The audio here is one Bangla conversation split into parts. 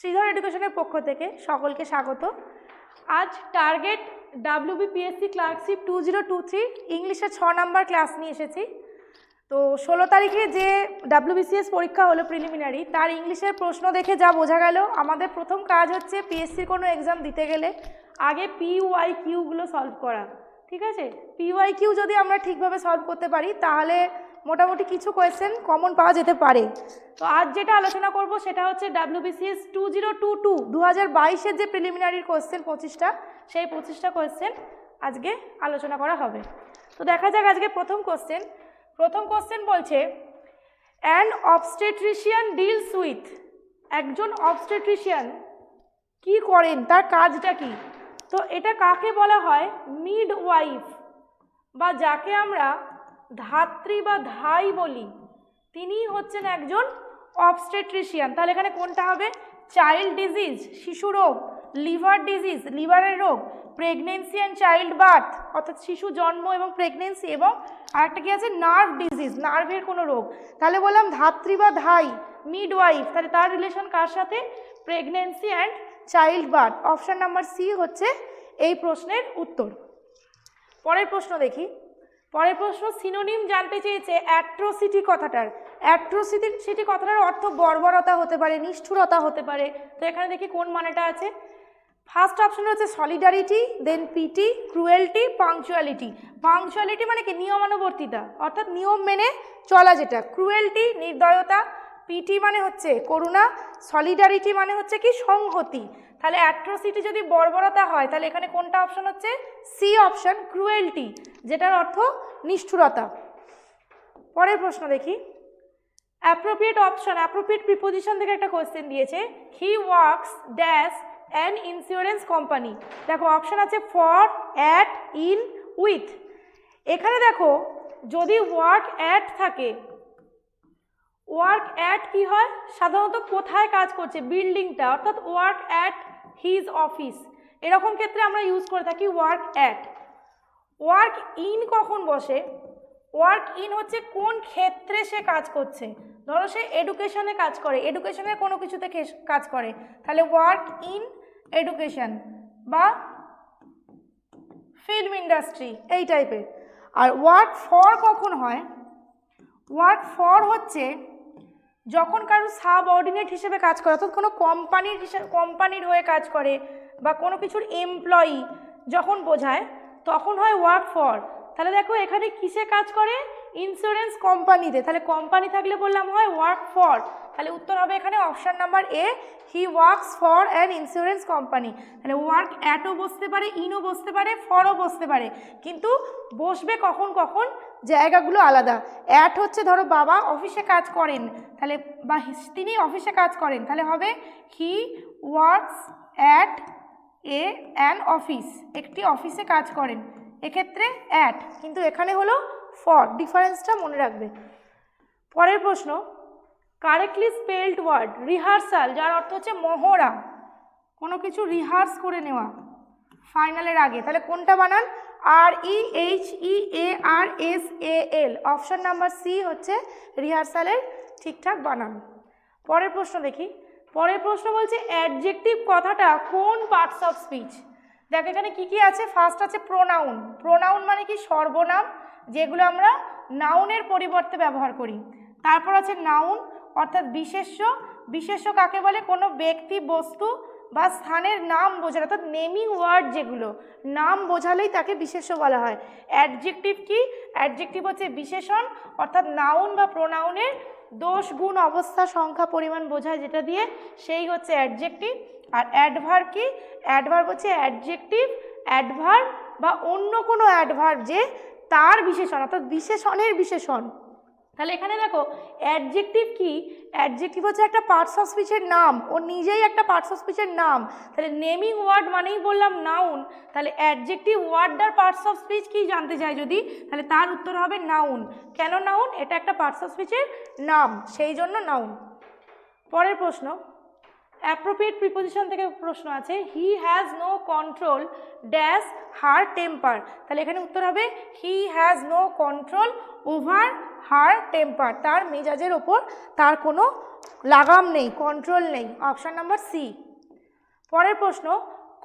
শ্রীধর এডুকেশনের পক্ষ থেকে সকলকে স্বাগত। আজ টার্গেট WBPSC ক্লার্কশিপ 2023 ইংলিশে 6 নাম্বার ক্লাস নিয়ে এসেছি। তো 16 তারিখে যে WBCS পরীক্ষা হলো প্রিলিমিনারি, তার ইংলিশের প্রশ্ন দেখে যা বোঝা গেল, আমাদের প্রথম কাজ হচ্ছে পিএসসির কোনো এক্সাম দিতে গেলে আগে PYQগুলো সলভ করা। ঠিক আছে, PYQ যদি আমরা ঠিকভাবে সলভ করতে পারি তাহলে মোটামুটি কিছু কোয়েশ্চেন কমন পাওয়া যেতে পারে। তো আজ যেটা আলোচনা করব সেটা হচ্ছে WBCS 2022 2022-এর যে প্রিলিমিনারির কোয়েশ্চেন 25টা, সেই 25টা কোয়েশ্চেন আজকে আলোচনা করা হবে। তো দেখা যাক আজকে প্রথম কোশ্চেন বলছে অ্যান অবস্টেট্রিশিয়ান ডিলস উইথ, একজন অবস্টেট্রিশিয়ান কি করেন, তার কাজটা কি? তো এটা কাকে বলা হয়? মিডওয়াইফ, বা যাকে আমরা ধাত্রী বা ধাই বলি, তিনি হচ্ছেন একজন অবস্টেট্রিশিয়ান। তাহলে এখানে কোনটা হবে? চাইল্ড ডিজিজ, শিশু রোগ, লিভার ডিজিজ, লিভারের রোগ, প্রেগনেন্সি অ্যান্ড চাইল্ড বার্থ অর্থাৎ শিশু জন্ম এবং প্রেগনেন্সি, এবং আরেকটা কি আছে? নার্ভ ডিজিজ, নার্ভের কোনো রোগ। তাহলে বললাম ধাত্রী বা ধাই, মিডওয়াইফ, তাহলে তার রিলেশন কার সাথে? Pregnancy and child birth. Option number C হচ্ছে এই প্রশ্নের উত্তর। পরের প্রশ্ন দেখি। পরের প্রশ্ন সিনোনিম জানতে চেয়েছে অ্যাট্রোসিটি কথাটার। অ্যাট্রোসিটি কথাটার অর্থ বর্বরতা হতে পারে, নিষ্ঠুরতা হতে পারে। তো এখানে দেখি কোন মানেটা আছে। ফার্স্ট অপশন হচ্ছে সলিডারিটি, দেন পিটি, ক্রুয়েলটি, পাংচুয়ালিটি। পাংচুয়ালিটি মানে কি? নিয়মানুবর্তিতা, অর্থাৎ নিয়ম মেনে চলা যেটা। ক্রুয়েলটি নির্দয়তা, পিটি মানে হচ্ছে করুণা, সলিডারিটি মানে হচ্ছে কি? সংহতি। তাহলে অ্যাট্রোসিটি যদি বর্বরতা হয় তাহলে এখানে কোনটা অপশন হচ্ছে? সি অপশন, ক্রুয়েলটি, যেটার অর্থ নিষ্ঠুরতা। পরের প্রশ্ন দেখি। অ্যাপ্রোপ্রিয়েট অপশন, অ্যাপ্রোপ্রিয়েট প্রিপোজিশন থেকে একটা কোয়েশ্চেন দিয়েছে। He works dash an insurance company. দেখো অপশন আছে ফর, অ্যাট, ইন, উইথ। এখানে দেখো যদি ওয়ার্ক অ্যাট থাকে, ওয়ার্ক অ্যাট কি হয়? সাধারণত কোথায় কাজ করছে, বিল্ডিংটা, অর্থাৎ ওয়ার্ক অ্যাট হিজ অফিস, এরকম ক্ষেত্রে আমরা ইউজ করে থাকি ওয়ার্ক অ্যাট। ওয়ার্ক ইন কখন বসে? ওয়ার্ক ইন হচ্ছে কোন ক্ষেত্রে সে কাজ করছে। ধরো সে এডুকেশনে কাজ করে, এডুকেশনের কোনো কিছুতে কাজ করে, তাহলে ওয়ার্ক ইন এডুকেশন বা ফিল্ম ইন্ডাস্ট্রি, এই টাইপের। আর ওয়ার্ক ফর কখন হয়? ওয়ার্ক ফর হচ্ছে যখন কারো সাবঅর্ডিনেট হিসেবে কাজ করে, অর্থাৎ কোনো কোম্পানির হয়ে কাজ করে বা কোনো কিছুর এমপ্লয়ি যখন বোঝায় তখন হয় ওয়ার্ক ফর। তাহলে দেখো এখানে কিসে কাজ করে? ইন্স্যুরেন্স কোম্পানিতে। তাহলে কোম্পানি থাকলে বললাম হয় ওয়ার্ক ফর। তাহলে উত্তর হবে এখানে option number A, he works for an insurance company. তাহলে ওয়ার্ক অ্যাটও বসতে পারে, ইনও বসতে পারে, ফরও বসতে পারে, কিন্তু বসবে কখন কখন জায়গাগুলো আলাদা। অ্যাট হচ্ছে ধরো বাবা অফিসে কাজ করেন, তাহলে বা তিনি অফিসে কাজ করেন, তাহলে হবে he works at an office, একটি অফিসে কাজ করেন, এক্ষেত্রে অ্যাট, কিন্তু এখানে হলো ফর। ডিফারেন্সটা মনে রাখবে। পরের প্রশ্ন, কারেক্টলি স্পেলড ওয়ার্ড রিহার্সাল, যার অর্থ হচ্ছে মহড়া, কোনো কিছু রিহার্স করে নেওয়া ফাইনালের আগে, তাহলে কোনটা বানান? REHEARSAL। অপশন নাম্বার সি হচ্ছে রিহার্সালের ঠিকঠাক বানান। পরের প্রশ্ন দেখি। পরের প্রশ্ন বলছে অ্যাডজেক্টিভ কথাটা কোন পার্টস অফ স্পিচ? দেখ এখানে কি কি আছে। ফার্স্ট আছে প্রোনাউন। প্রোনাউন মানে কি? সর্বনাম, যেগুলো আমরা নাউনের পরিবর্তে ব্যবহার করি। তারপর আছে নাউন, অর্থাৎ বিশেষ্য। বিশেষ্য কাকে বলে? কোনো ব্যক্তি, বস্তু বা স্থানের নাম বোঝায়, অর্থাৎ নেমিং ওয়ার্ড, যেগুলো নাম বোঝালেই তাকে বিশেষ্য বলা হয়। অ্যাডজেক্টিভ কি? অ্যাডজেক্টিভ হচ্ছে বিশেষণ, অর্থাৎ নাউন বা প্রোনাউনের দোষ, গুণ, অবস্থা, সংখ্যা, পরিমাণ বোঝায় যেটা দিয়ে, সেই হচ্ছে অ্যাডজেক্টিভ। আর অ্যাডভার্ব কি? অ্যাডভার্ব হচ্ছে অ্যাডজেক্টিভ, অ্যাডভার্ব বা অন্য কোনো অ্যাডভার্ব যে তার বিশেষণ, অর্থাৎ বিশেষণের বিশেষণ। তাহলে এখানে দেখো অ্যাডজেক্টিভ কি? অ্যাডজেক্টিভ হচ্ছে একটা পার্টস অফ স্পিচের নাম, ও নিজেই একটা পার্টস অফ স্পিচের নাম। তাহলে নেমিং ওয়ার্ড মানেই বললাম নাউন, তাহলে অ্যাডজেক্টিভ ওয়ার্ডটার পার্টস অফ স্পিচ কি জানতে চাই যদি, তাহলে তার উত্তর হবে নাউন। কেন নাউন? এটা একটা পার্টস অফ স্পিচের নাম, সেই জন্য নাউন। পরের প্রশ্ন, অ্যাপ্রোপ্রিয়েট প্রিপোজিশন থেকে প্রশ্ন আছে, he has no control dash her temper. তাহলে এখানে উত্তর হবে he has no control over her temper, তার মেজাজের ওপর তার কোনো লাগাম নেই, কন্ট্রোল নেই, অপশান নাম্বার সি। পরের প্রশ্ন,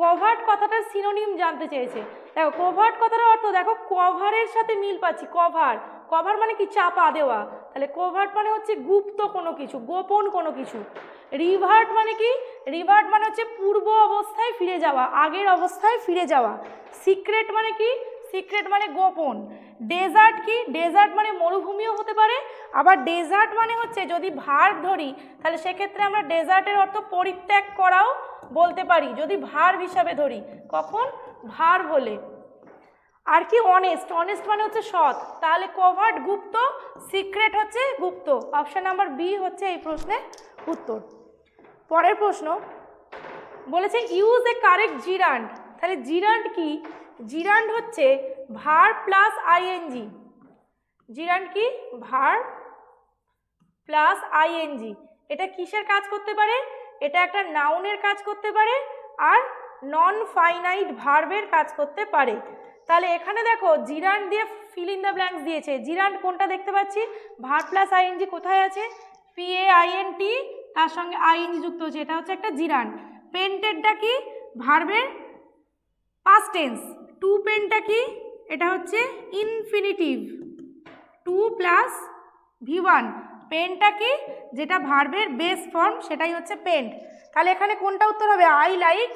কভার্ট কথাটার সিনোনিম জানতে চেয়েছে। দেখো কোভার্ট কথাটার অর্থ দেখো কভারের সাথে মিল পাচ্ছি, কভার, কভার মানে কি চাপা দেওয়া, তাহলে কোভার্ট মানে হচ্ছে গুপ্ত কোনো কিছু, গোপন কোনো কিছু। রিভার্ট মানে কি, রিভার্ট মানে হচ্ছে পূর্ব অবস্থায় ফিরে যাওয়া, আগের অবস্থায় ফিরে যাওয়া। সিক্রেট মানে কি, সিক্রেট মানে গোপন। ডেজার্ট কি, ডেজার্ট মানে মরুভূমিও হতে পারে, আবার ডেজার্ট মানে হচ্ছে যদি ভার্ব ধরি তাহলে সেক্ষেত্রে আমরা ডেজার্টের অর্থ পরিত্যাগ করাও বলতে পারি যদি ভার্ব হিসাবে ধরি, কখন, ভার্ব হলে। আর কি অনেস্ট, অনেস্ট মানে হচ্ছে সৎ, তাহলে কভার্ট গুপ্ত, সিক্রেট হচ্ছে গুপ্ত, অপশান নাম্বার বি হচ্ছে এই প্রশ্নের উত্তর। পরের প্রশ্ন বলেছে ইউজ এ কারেক্ট জিরান্ড। তাহলে জিরান্ড কি, জিরান্ড হচ্ছে ভার্ব প্লাস আইএনজি। জিরান্ড কি, ভার্ব প্লাস আইএনজি। এটা কিসের কাজ করতে পারে, এটা একটা নাউনের কাজ করতে পারে আর নন ফাইনাইট ভার্বের কাজ করতে পারে। তাহলে এখানে দেখো জিরান্ড দিয়ে ফিল ইন দ্য ব্ল্যাঙ্কস দিয়েছে, জিরান্ড কোনটা দেখতে পাচ্ছি, ভার্ব প্লাস আইএনজি কোথায় আছে, PAINT তার সঙ্গে আইএনজি যুক্ত হচ্ছে, এটা হচ্ছে একটা জিরান্ড। পেন্টেডটা কি, ভার্বের পাস্ট টেন্স। টু পেনটা কি, এটা হচ্ছে ইনফিনিটিভ, টু প্লাস V1। পেনটা কি, যেটা ভার্বের বেস ফর্ম, সেটাই হচ্ছে পেন্ট। তাহলে এখানে কোনটা উত্তর হবে, I like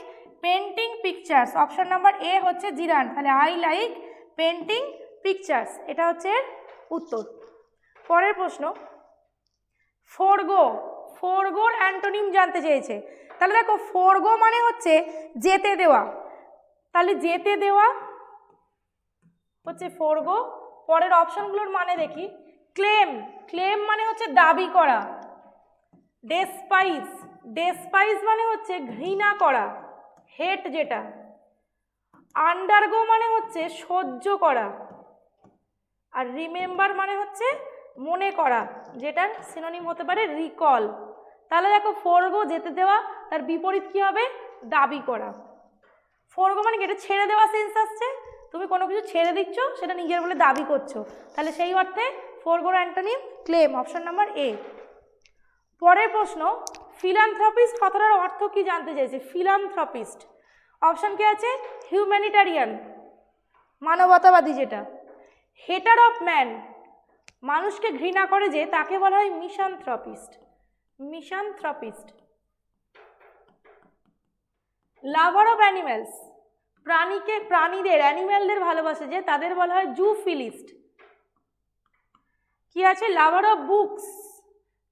painting pictures, option number এ হচ্ছে জিরান্ড। তাহলে আই লাইক পেন্টিং পিকচার্স, এটা হচ্ছে উত্তর। পরের প্রশ্ন, ফোরগো, ফোরগোর অ্যান্টোনিম জানতে চেয়েছে। তাহলে দেখো ফোরগো মানে হচ্ছে যেতে দেওয়া, তাহলে যেতে দেওয়া হচ্ছে ফোরগো। পরের অপশনগুলোর মানে দেখি, ক্লেম, ক্লেম মানে হচ্ছে দাবি করা। ডেসপাইজ, ডেসপাইজ মানে হচ্ছে ঘৃণা করা, হেট যেটা। আন্ডারগো মানে হচ্ছে সহ্য করা, আর রিমেম্বার মানে হচ্ছে মনে করা, যেটার সিনোনিম হতে পারে রিকল। তাহলে দেখো ফোরগো যেতে দেওয়া, তার বিপরীত কি হবে, দাবি করা। ফোরগো মানে কি, এটা ছেড়ে দেওয়া সেন্স আসছে, তুমি কোনো কিছু ছেড়ে দিচ্ছ সেটা নিজের বলে দাবি করছো, তাহলে সেই অর্থে ফোরগোর antonym claim, option number A. পরের প্রশ্ন, ফিলান্থ্রপিস্ট কথাটার অর্থ কি জানতে চাইছে। ফিলান্থ্রপিস্ট অপশন কি আছে, হিউম্যানিটারিয়ান মানবতাবাদী যেটা। হেটার অফ ম্যান মানুষকে ঘৃণা করে যে, তাকে বলা হয় মিশানথ্রপিস্ট, মিশানথ্রপিস্ট। লাভার অফ অ্যানিম্যালস প্রাণীকে, প্রাণীদের, অ্যানিম্যালদের ভালোবাসে যে, তাদের বলা হয় জুফিলিস্ট। কি আছে, লাভার অফ বুকস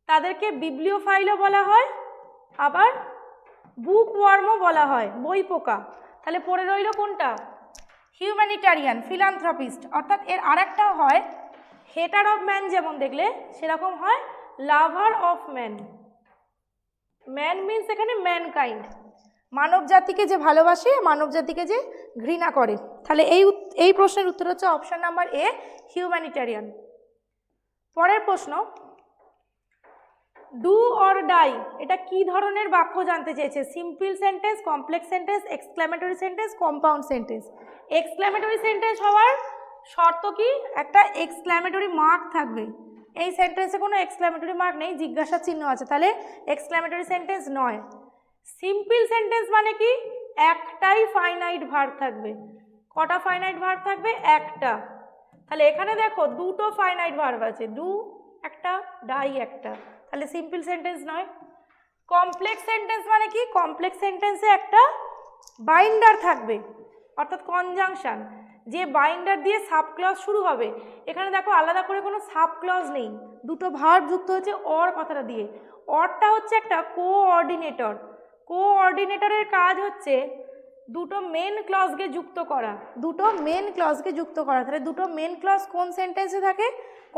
তাদেরকে বিবলিওফাইলও বলা হয়, আবার বুক ওয়ার্মও বলা হয়, বই পোকা। তাহলে পড়ে রইল কোনটা, হিউম্যানিটারিয়ান, ফিলান্থ্রপিস্ট। অর্থাৎ এর আরেকটা হয় হেটার অফ ম্যান, যেমন দেখলে সেরকম হয় lover of man. Man means এখানে ম্যানকাইন্ড, মানব জাতিকে যে ভালোবাসে, মানব জাতিকে যে ঘৃণা করে। তাহলে এই প্রশ্নের উত্তর হচ্ছে অপশন নাম্বার এ, হিউম্যানিটারিয়ান। পরের প্রশ্ন, ডু অর ডাই এটা কি ধরনের বাক্য জানতে চেয়েছে। Simple sentence, complex sentence, exclamatory sentence, compound sentence. Exclamatory sentence হওয়ার শর্ত কি, একটা এক্সক্লেমেটরি মার্ক থাকবে। এই সেন্টেন্সে কোনো এক্সক্লেমেটরি মার্ক নেই, জিজ্ঞাসা চিহ্ন আছে, তাহলে এক্সক্লেমেটরি সেন্টেন্স নয়। সিম্পল সেন্টেন্স মানে কি, একটাই ফাইনাইট ভার্ব থাকবে। কটা ফাইনাইট ভার্ব থাকবে, একটা। তাহলে এখানে দেখো দুটো ফাইনাইট ভার্ব আছে, ডু একটা, ডাই একটা, তাহলে সিম্পল সেন্টেন্স নয়। কমপ্লেক্স সেন্টেন্স মানে কি, কমপ্লেক্স সেন্টেন্সে একটা বাইন্ডার থাকবে, অর্থাৎ কনজাংশন, যে বাইন্ডার দিয়ে সাবক্লজ শুরু হবে। এখানে দেখো আলাদা করে কোনো সাবক্লজ নেই, দুটো ভার্ব যুক্ত হচ্ছে অর কথাটা দিয়ে। অরটা হচ্ছে একটা কোঅর্ডিনেটর, কোঅর্ডিনেটরের কাজ হচ্ছে দুটো মেন ক্লজকে যুক্ত করা, দুটো মেন ক্লজকে যুক্ত করা। তাহলে দুটো মেন ক্লজ কোন সেন্টেন্সে থাকে,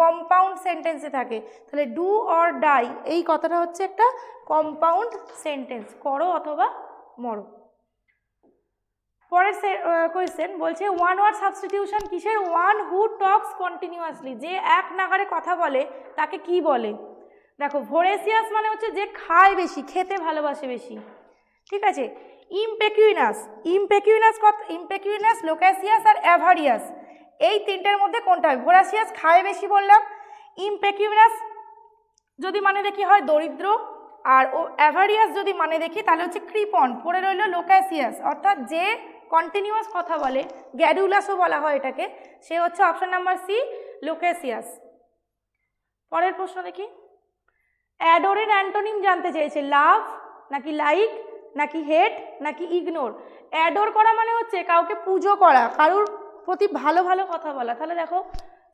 কম্পাউন্ড সেন্টেন্সে থাকে। তাহলে ডু অর ডাই এই কথাটা হচ্ছে একটা কম্পাউন্ড সেন্টেন্স, করো অথবা মরো। পরের কোয়েশ্চেন বলছে ওয়ান ওয়ার্ড সাবস্টিটিউশন কিসের, ওয়ান হু টক্স কন্টিনিউয়াসলি, যে এক নাগারে কথা বলে তাকে কি বলে। দেখো ভোরেসিয়াস মানে হচ্ছে যে খায় বেশি, খেতে ভালোবাসে বেশি, ঠিক আছে। ইমপেকুইনাস, ইমপেকুইনাস, লোকাসিয়াস আর অ্যাভারিয়াস, এই তিনটের মধ্যে কোনটা হবে? ভোরাসিয়াস খায় বেশি বললাম, ইমপেকুইনাস যদি মানে দেখি হয় দরিদ্র, আর ও অ্যাভারিয়াস যদি মানে দেখি তাহলে হচ্ছে কৃপণ। পড়ে রইল লোকাসিয়াস, অর্থাৎ যে কন্টিনিউয়াস কথা বলে, গ্যাডুলাসও বলা হয় এটাকে, সে হচ্ছে অপশন নাম্বার সি, লোকাসিয়াস। পরের প্রশ্ন দেখি, অ্যাডোরের অ্যান্টোনিম জানতে চেয়েছে, লাভ নাকি লাইক নাকি হেট নাকি ইগনোর। অ্যাডোর করা মানে হচ্ছে কাউকে পুজো করা, কারোর প্রতি ভালো ভালো কথা বলা, তাহলে দেখো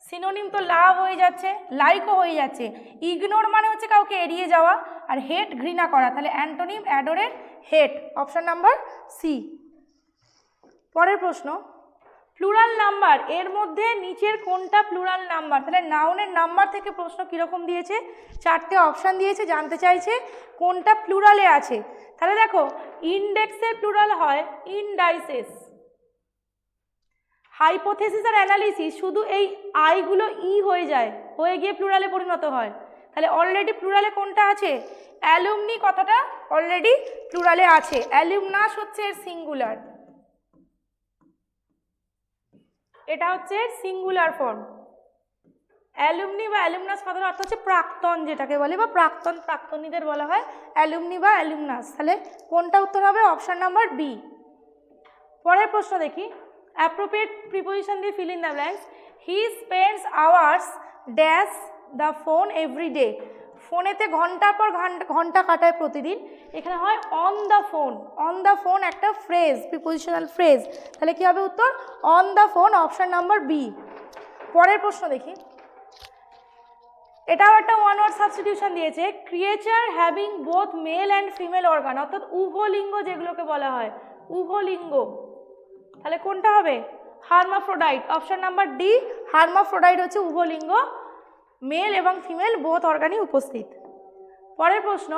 সিনোনিম তো লাভ হয়ে যাচ্ছে, লাইকও হয়ে যাচ্ছে। ইগনোর মানে হচ্ছে কাউকে এড়িয়ে যাওয়া, আর হেট ঘৃণা করা, তাহলে অ্যান্টোনিম অ্যাডোরের হেট, অপশন নাম্বার সি। পরের প্রশ্ন, প্লুরাল নাম্বার এর মধ্যে নিচের কোনটা প্লুরাল নাম্বার? তাহলে নাউনের নাম্বার থেকে প্রশ্ন কীরকম দিয়েছে, চারটে অপশান দিয়েছে, জানতে চাইছে কোনটা প্লুরালে আছে। তাহলে দেখো ইন্ডেক্সের প্লুরাল হয় ইনডাইসেস, হাইপোথেসিস আর অ্যানালিসিস শুধু এই আইগুলো ই হয়ে যায়, হয়ে গিয়ে প্লুরালে পরিণত হয়। তাহলে অলরেডি প্লুরালে কোনটা আছে? অ্যালুমনি কথাটা অলরেডি প্লুরালে আছে, অ্যালুমনাস হচ্ছে এর সিঙ্গুলার, এটা হচ্ছে সিঙ্গুলার ফর্ম। অ্যালুমনি বা অ্যালুমনাস কথার অর্থ হচ্ছে প্রাক্তন, যেটাকে বলে, বা প্রাক্তন প্রাক্তনীদের বলা হয় অ্যালুমনি বা অ্যালুমনাস। তাহলে কোনটা উত্তর হবে? Option number B. পরের প্রশ্ন দেখি, অ্যাপ্রোপ্রিয়েট প্রিপোজিশন দিয়ে fill in the blanks. He spends hours dash the phone every day. ফোনেতে ঘন্টার পর ঘন্টা কাটায় প্রতিদিন, এখানে হয় on the phone. On the phone একটা ফ্রেজ, প্রিপোজিশনাল ফ্রেজ, তাহলে কী হবে উত্তর? On the phone, option number B. পরের প্রশ্ন দেখি, এটাও একটা ওয়ান ওয়ার্ড সাবস্টিটিউশন দিয়েছে, creature having both male and female organ, অর্থাৎ উভলিঙ্গ যেগুলোকে বলা হয়, উভলিঙ্গ, তাহলে কোনটা হবে? Hermaphrodite, option number D, hermaphrodite হচ্ছে উভলিঙ্গ, মেল এবং ফিমেল বোথ অর্গানই উপস্থিত। পরের প্রশ্ন,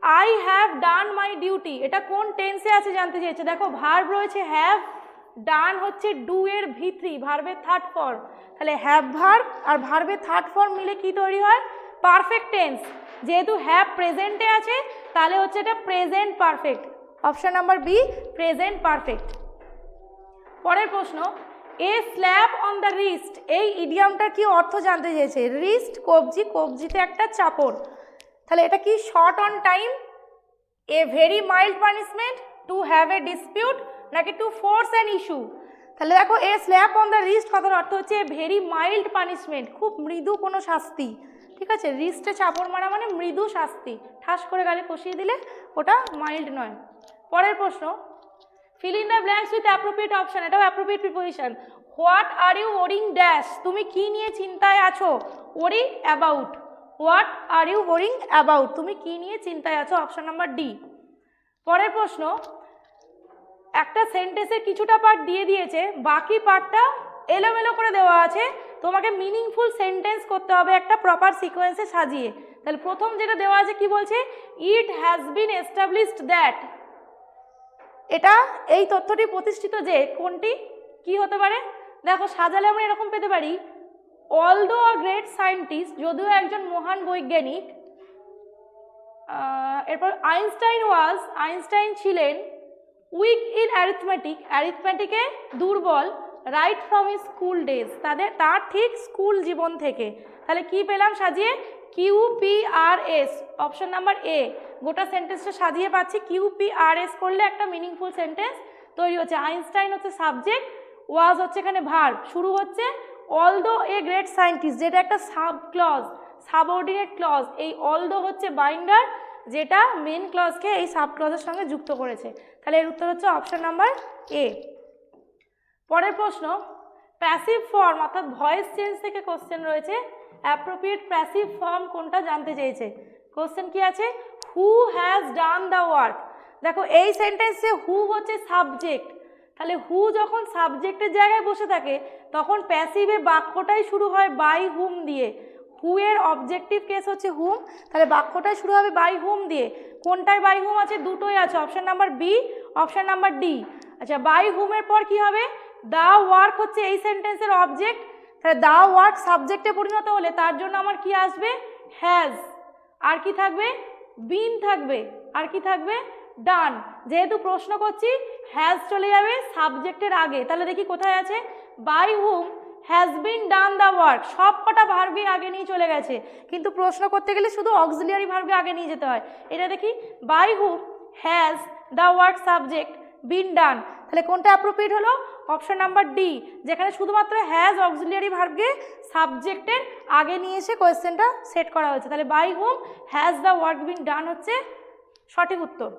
I have done my duty, এটা কোন টেন্সে আছে জানতে চেয়েছে। দেখো ভার্ব রয়েছে হ্যাভ, ডান হচ্ছে ডু এর ভিত্রি, ভার্বের থার্ড ফর্ম, তাহলে হ্যাভ ভার্ব আর ভার্বের থার্ড ফর্ম মিলে কি তৈরি হয়? Perfect tense. যেহেতু হ্যাভ প্রেজেন্টে আছে তাহলে হচ্ছে এটা present perfect, option number B, present perfect. পরের প্রশ্ন, a slap on the wrist, এই ইডিয়ামটার কি অর্থ জানতে চেয়েছে। রিস্ট কবজি, কবজিতে একটা চাপড়, তাহলে এটা কি short on time, a very mild punishment, to have a dispute নাকি টু ফোর্স অ্যান ইস্যু। তাহলে দেখো এ স্ল্যাপ অন দ্য রিস্ট কথার অর্থ হচ্ছে ভেরি মাইল্ড পানিশমেন্ট, খুব মৃদু কোনো শাস্তি, ঠিক আছে। রিস্টে চাপড় মারা মানে মৃদু শাস্তি, ঠাস করে গালে কষিয়ে দিলে ওটা মাইল্ড নয়। পরের প্রশ্ন, fill in the blanks with appropriate option, এটাও appropriate preposition। what are you worrying dash, তুমি কি নিয়ে চিন্তায় আছো? worry about, what are you worrying about, তুমি কি নিয়ে চিন্তায় আছো, অপশন নাম্বার ডি। পরের প্রশ্ন, একটা সেন্টেন্সের কিছুটা পার্ট দিয়ে দিয়েছে, বাকি পার্টটা এলোমেলো করে দেওয়া আছে, তোমাকে মিনিংফুল সেন্টেন্স করতে হবে একটা প্রপার সিকোয়েন্সে সাজিয়ে। তাহলে প্রথম যেটা দেওয়া আছে কি বলছে, it has been established that, এটা এই তথ্যটি প্রতিষ্ঠিত যে, কোনটি কি হতে পারে? দেখো সাজালে আমরা এরকম পেতে পারি, অলদো আ গ্রেট সায়েন্টিস্ট, যদিও একজন মহান বৈজ্ঞানিক, এরপর আইনস্টাইন ছিলেন উইক ইন অ্যারিথমেটিক, অ্যারিথমেটিকে দুর্বল, right from his school days, তার ঠিক স্কুল জীবন থেকে। তাহলে কি পেলাম সাজিয়ে? QPRS, অপশন নাম্বার এ, গোটা সেন্টেন্সটা সাজিয়ে পাচ্ছি, QPRS করলে একটা মিনিংফুল সেন্টেন্স তৈরি হচ্ছে। আইনস্টাইন হচ্ছে সাবজেক্ট, ওয়াজ হচ্ছে এখানে ভার্ব, শুরু হচ্ছে অলদো এ গ্রেট সায়েন্টিস্ট, যেটা একটা সাব ক্লজ, সাবঅর্ডিনেট ক্লজ, এই অলদো হচ্ছে বাইন্ডার, যেটা মেন ক্লজকে এই সাব ক্লজের সঙ্গে যুক্ত করেছে। তাহলে এর উত্তর হচ্ছে অপশন নাম্বার এ। পরের প্রশ্ন, প্যাসিভ ফর্ম অর্থাৎ ভয়েস চেঞ্জ থেকে কোশ্চেন রয়েছে, অ্যাপ্রোপ্রিয়েট প্যাসিভ ফর্ম কোনটা জানতে চেয়েছে। কোশ্চেন কি আছে, who has done the work. দেখো এই সেন্টেন্সে হু হচ্ছে সাবজেক্ট, তাহলে হু যখন সাবজেক্টের জায়গায় বসে থাকে তখন প্যাসিভে বাক্যটাই শুরু হয় বাই হুম দিয়ে, হু এর অবজেক্টিভ কেস হচ্ছে হুম, তাহলে বাক্যটাই শুরু হবে বাই হুম দিয়ে। কোনটায় বাই হুম আছে? দুটোই আছে, option number B, option number D. আচ্ছা, বাই হুমের পর কি হবে? দ্য ওয়ার্ক হচ্ছে এই সেন্টেন্সের অবজেক্ট, তাহলে দ্য ওয়ার্ক সাবজেক্টে পরিণত হলে তার জন্য আমার কি আসবে? হ্যাজ, আর কি থাকবে বিন থাকবে, আর কি থাকবে ডান। যেহেতু প্রশ্ন করছি হ্যাজ চলে যাবে সাবজেক্টের আগে, তাহলে দেখি কোথায় আছে, by whom has been done the work, সব কটা ভার্বই আগে নিয়ে চলে গেছে, কিন্তু প্রশ্ন করতে গেলে শুধু অক্সিলিয়ারি ভার্বে আগে নিয়ে যেতে হয়। এটা দেখি by whom has the work subject been done, তাহলে কোনটা অ্যাপ্রোপ্রিয়েট হলো, অপশন নাম্বার ডি, যেখানে শুধুমাত্র হ্যাজ অক্সিলিয়ারি ভার্বকে সাবজেক্টের আগে নিয়ে এসে কোয়েশ্চেনটা সেট করা হয়েছে, তাহলে by whom has the work been done হচ্ছে সঠিক উত্তর।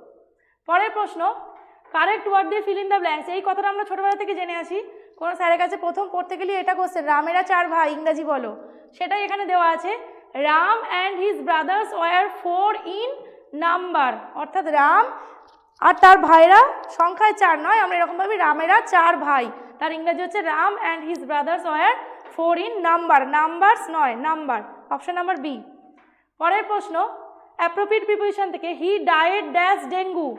পরের প্রশ্ন, কারেক্ট ওয়ার্ড দিয়ে ফিল ইন দ্য ব্ল্যাঙ্কস। এই কথাটা আমরা ছোটোবেলা থেকে জেনে আসি, কোনো স্যারের কাছে প্রথম পড়তে গেলে এটা কোশ্চেন, রামেরা 4 ভাই ইংরাজি বলো, সেটাই এখানে দেওয়া আছে। Ram and his brothers war 4 in number, অর্থাৎ রাম আর তার ভাইরা সংখ্যায় 4 নয়, আমরা এরকম ভাবি রামেরা 4 ভাই, তার ইংরাজি হচ্ছে Ram and his brothers war 4 in number, numbers নয় নাম্বার, অপশন নাম্বার বি। পরের প্রশ্ন, অ্যাপ্রোপ্রিয়েট প্রিপোজিশন থেকে হি ডায়েড ড্যাশ ডেঙ্গু,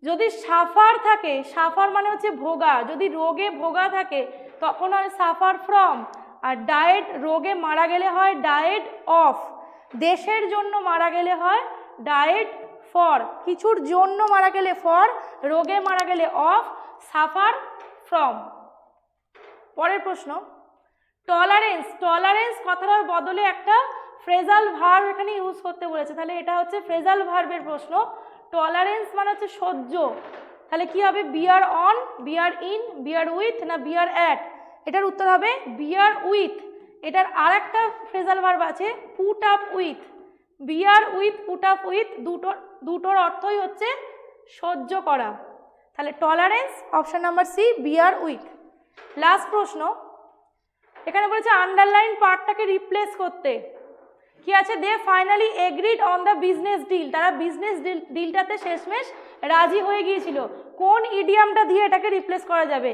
যদি সাফার থাকে, সাফার মানে হচ্ছে ভোগা, যদি রোগে ভোগা থাকে তখন হয় সাফার ফ্রম, আর ডায়েড রোগে মারা গেলে হয় ডায়েড অফ, দেশের জন্য মারা গেলে হয় ডায়েড ফর, কিছুর জন্য মারা গেলে ফর, রোগে মারা গেলে অফ, সাফার ফ্রম। পরের প্রশ্ন, টলারেন্স, টলারেন্স কথাটার বদলে একটা ফ্রেজাল ভার্ব এখানে ইউজ করতে বলেছে, তাহলে এটা হচ্ছে ফ্রেজাল ভার্বের প্রশ্ন। টলারেন্স মানে হচ্ছে সহ্য, তাহলে কি হবে bear on, bear in, bear with না বিয়ার অ্যাট, এটার উত্তর হবে বিয়ার উইথ। এটার আর একটা ফ্রেজাল ভার্ব আছে put up with, bear with put up with, দুটোর অর্থই হচ্ছে সহ্য করা, তাহলে tolerance option number C bear with. Last প্রশ্ন, এখানে বলেছে আন্ডারলাইন পার্টটাকে রিপ্লেস করতে, কি আছে, they finally agreed on the business deal, তারা বিজনেস ডিলটাতে শেষমেশ রাজি হয়ে গিয়েছিল, কোন ইডিয়ামটা দিয়ে এটাকে রিপ্লেস করা যাবে,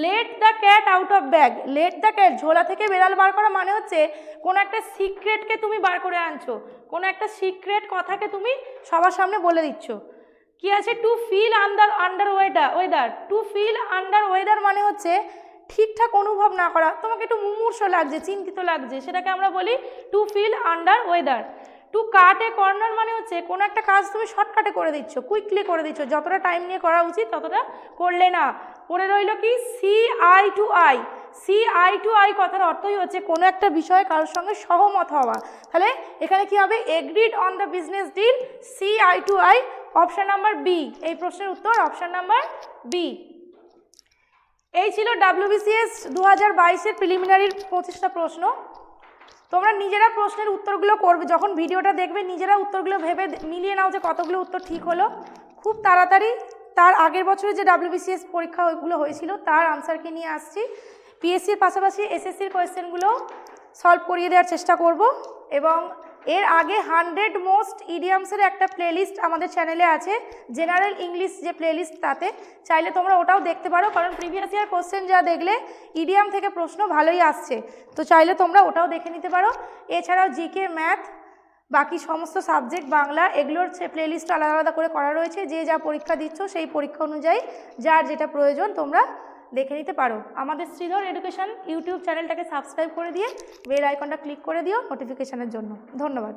let the cat out of bag, let the cat ঝোলা থেকে বেড়াল বার করা মানে হচ্ছে কোনো একটা সিক্রেটকে তুমি বার করে আনছো, কোনো একটা সিক্রেট কথাকে তুমি সবার সামনে বলে দিচ্ছ। কি আছে, to feel under weather, to feel under weather মানে হচ্ছে ঠিকঠাক অনুভব না করা, তোমাকে একটু মুমূর্ষ লাগছে, চিন্তিত লাগছে, সেটাকে আমরা বলি to feel under weather. To cut a corner মানে হচ্ছে কোনো একটা কাজ তুমি শর্টকাটে করে দিচ্ছ, কুইকলি করে দিচ্ছ, যতটা টাইম নিয়ে করা উচিত ততটা করলে না। পরে রইল কি see eye to eye, see eye to eye কথার অর্থই হচ্ছে কোনো একটা বিষয়ে কারোর সঙ্গে সহমত হওয়া, তাহলে এখানে কি হবে agreed on the business deal, see eye to eye, option number B, এই প্রশ্নের উত্তর অপশন নাম্বার বি। এই ছিল WBCS 2022-এর প্রিলিমিনারির 25টা প্রশ্ন। তোমরা নিজেরা প্রশ্নের উত্তরগুলো করবে, যখন ভিডিওটা দেখবে নিজেরা উত্তরগুলো ভেবে মিলিয়ে নাও যে কতগুলো উত্তর ঠিক হলো। খুব তাড়াতাড়ি তার আগের বছরে যে WBCS পরীক্ষা ওইগুলো হয়েছিল তার আনসারকে নিয়ে আসছি, পিএসসির পাশাপাশি এসএসসির কোয়েশ্চেনগুলো সলভ করিয়ে দেওয়ার চেষ্টা করব। এবং এর আগে 100 মোস্ট ইডিয়ামসের একটা প্লেলিস্ট আমাদের চ্যানেলে আছে, জেনারেল ইংলিশ যে প্লেলিস্ট, তাতে চাইলে তোমরা ওটাও দেখতে পারো, কারণ প্রিভিয়াস ইয়ার কোশ্চেন যা দেখলে ইডিয়াম থেকে প্রশ্ন ভালোই আসছে, তো চাইলে তোমরা ওটাও দেখে নিতে পারো। এছাড়াও জিকে, ম্যাথ, বাকি সমস্ত সাবজেক্ট, বাংলা, এগুলোর প্লেলিস্ট আলাদা আলাদা করে করা রয়েছে, যে যা পরীক্ষা দিচ্ছ সেই পরীক্ষা অনুযায়ী যার যেটা প্রয়োজন তোমরা দেখে নিতে পারো। আমাদের শ্রীধর এডুকেশন ইউটিউব চ্যানেলটাকে সাবস্ক্রাইব করে দিয়ে বেল আইকনটা ক্লিক করে দিও নোটিফিকেশানের জন্য। ধন্যবাদ।